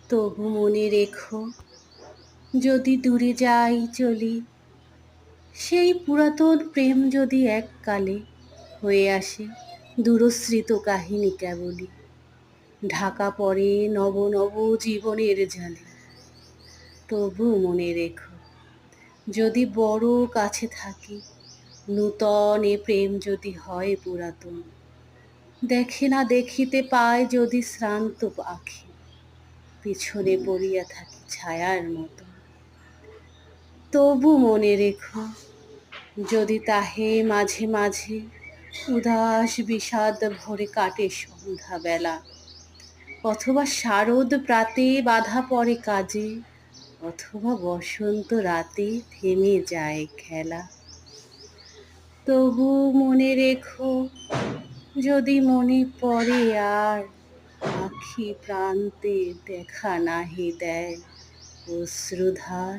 তবু মনে রেখো, যদি দূরে যাই চলি, সেই পুরাতন প্রেম যদি এককালে হয়ে আসে দূরস্মৃত কাহিনী কেবলই, ঢাকা পড়ে নব নব জীবনের জালে। তবু মনে রেখো, যদি বড় কাছে থাকি, নূতন এ প্রেম যদি হয় পুরাতন, দেখে না দেখিতে পায় যদি শ্রান্ত আখি, পিছনে পড়িয়া থাকি ছায়ার মতো। তবু মনে রেখো, যদি তাহে মাঝে মাঝে উদাস বিষাদ ভরে কাটে সন্ধ্যা বেলা, অথবা শারদ প্রাতে বাধা পড়ে কাজে, অথবা বসন্ত রাতে থেমে যায় খেলা। তবু মনে রেখো, যদি মনে পড়ে আর আখি প্রান্তে দেখা নাহি দেয় অশ্রুধার,